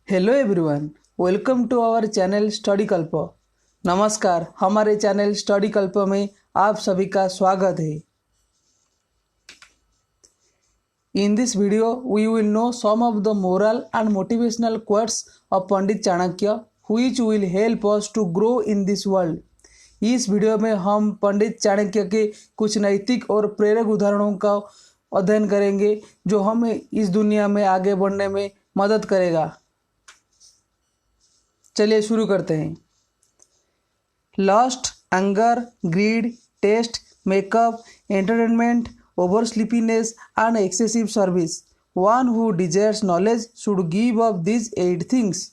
Hello everyone, welcome to our channel study Kalp. नमस्कार, हमारे channel study कल्प में आप सभी का स्वागत है। In this video we will know some of the moral and motivational quotes of Pandit Chanakya which will help us to grow in this world. इस वीडियो में हम पंडित चाणक्य के कुछ नैतिक और प्रेरक उदाहरणों का अध्ययन करेंगे जो हमें इस दुनिया में आगे बढ़ने में मदद करेगा। चलिए शुरू करते हैं। Lust, anger, greed, taste, makeup, entertainment, over sleepiness and excessive service. One who desires knowledge should give up this 8 things.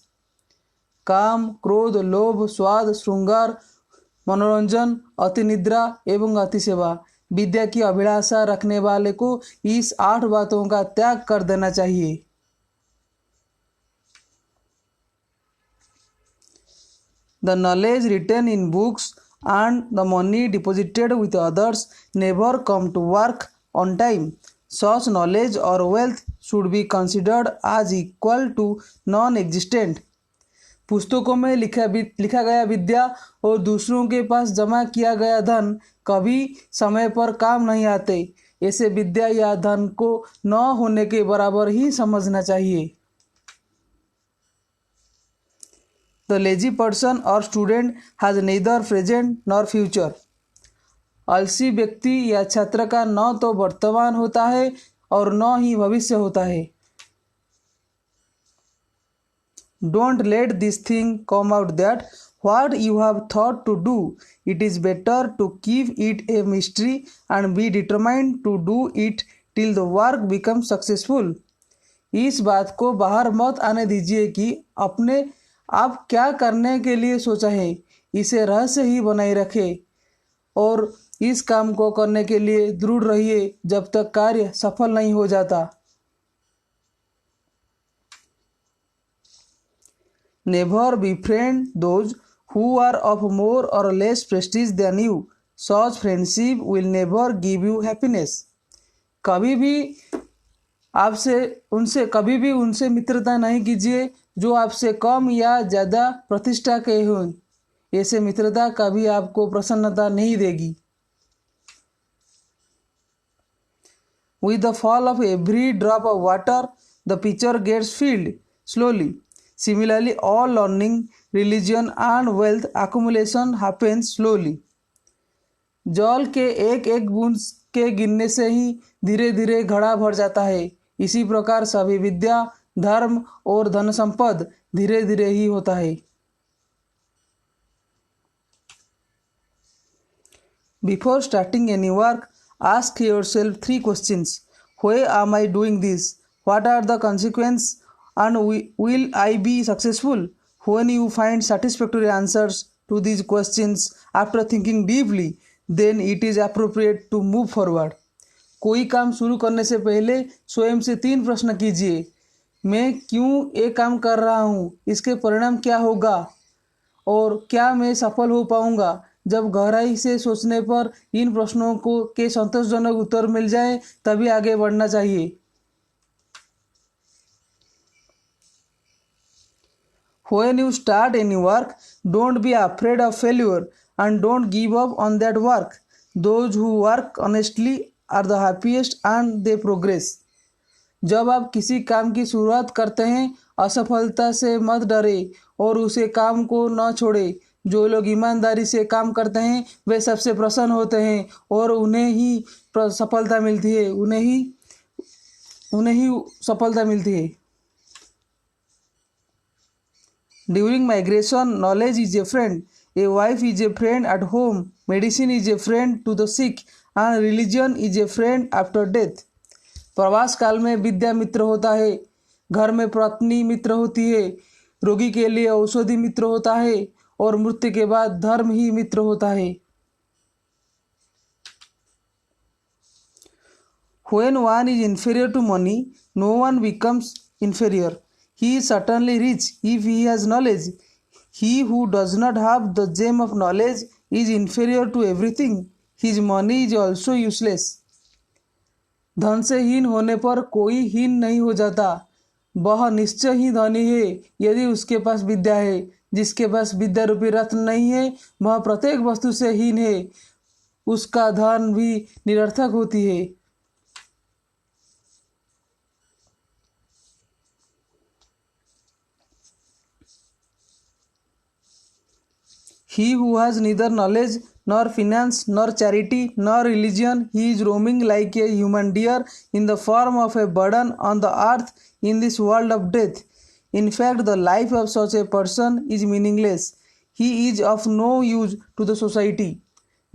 काम, क्रोध, लोभ, स्वाद, श्रृंगार, मनोरंजन, अति निद्रा एवं अति सेवा। विद्या की अभिलाषा रखने वाले को इस 8 बातों का त्याग कर देना चाहिए। The knowledge written in books and the money deposited with others never come to work on time. Such knowledge or wealth should be considered as equal to non-existent. पुस्तकों में लिखा गया विद्या और दूसरों के पास जमा किया गया धन कभी समय पर काम नहीं आते। ऐसे विद्या या धन को न होने के बराबर ही समझना चाहिए। The lazy person or student has neither present nor future. आलसी व्यक्ति या छात्र का न तो वर्तमान होता है और न ही भविष्य होता है। Don't let this thing come out that what you have thought to do. It is better to keep it a mystery and be determined to do it till the work becomes successful. इस बात को बाहर मत आने दीजिए कि अपने आप क्या करने के लिए सोचा है, इसे रहस्य ही बनाए रखें और इस काम को करने के लिए दृढ़ रहिए जब तक कार्य सफल नहीं हो जाता। Never befriend those who are of more or less prestige than you. Such friendship will never give you happiness. कभी भी उनसे मित्रता नहीं कीजिए जो आपसे कम या ज़्यादा प्रतिष्ठा के हों। ऐसे मित्रता कभी आपको प्रसन्नता नहीं देगी। With the fall of every drop of water, the pitcher gets filled slowly. Similarly, all learning, religion and wealth accumulation happens slowly. जल के एक एक बूंद के गिरने से ही धीरे धीरे घड़ा भर जाता है। इसी प्रकार सभी विद्या, धर्म और धन संपद धीरे धीरे ही होता है। Before starting any work, ask yourself 3 questions. Why am I doing this? What are the consequences? And will I be successful? When you find satisfactory answers to these questions after thinking deeply, then it is appropriate to move forward. कोई काम शुरू करने से पहले स्वयं से 3 प्रश्न कीजिए। मैं क्यों ये काम कर रहा हूँ, इसके परिणाम क्या होगा और क्या मैं सफल हो पाऊँगा। जब गहराई से सोचने पर इन प्रश्नों के संतोषजनक उत्तर मिल जाए तभी आगे बढ़ना चाहिए। When you start any work, don't be afraid of failure and don't give up on that work. Those who work honestly are the happiest and they progress. जब आप किसी काम की शुरुआत करते हैं, असफलता से मत डरे और उसे काम को न छोड़े। जो लोग ईमानदारी से काम करते हैं वे सबसे प्रसन्न होते हैं और उन्हें ही सफलता मिलती है। During migration, knowledge is a friend. A wife is a friend at home. Medicine is a friend to the sick and religion is a friend after death. प्रवास काल में विद्या मित्र होता है, घर में पत्नी मित्र होती है, रोगी के लिए औषधि मित्र होता है और मृत्यु के बाद धर्म ही मित्र होता है। When one is inferior to money, no one becomes inferior. He is certainly rich if he has knowledge. He who does not have the gem of knowledge is inferior to everything. His money is also useless. धन से हीन होने पर कोई हीन नहीं हो जाता। वह निश्चय ही धनी है यदि उसके पास विद्या है। जिसके पास विद्या रूपी रत्न नहीं है वह प्रत्येक वस्तु से हीन है, उसका धन भी निरर्थक होती है। He who has neither knowledge, nor finance, nor charity, nor religion, he is roaming like a human deer in the form of a burden on the earth in this world of death. In fact, the life of such a person is meaningless. He is of no use to the society.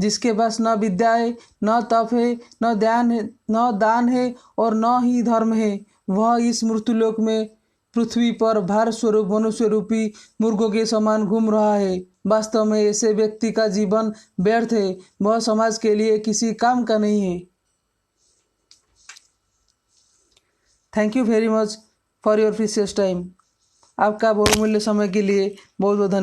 जिसके पास न विद्या है, न तप है, न दान है और न ही धर्म है, वह इस मृत्युलोक में पृथ्वी पर भार स्वरूप मनुष्य रूपी मूर्खों के समान घूम रहा है। वास्तव में ऐसे व्यक्ति का जीवन व्यर्थ है, वह समाज के लिए किसी काम का नहीं है। Thank you very much for your precious time. आपका बहुमूल्य समय के लिए बहुत बहुत धन्यवाद।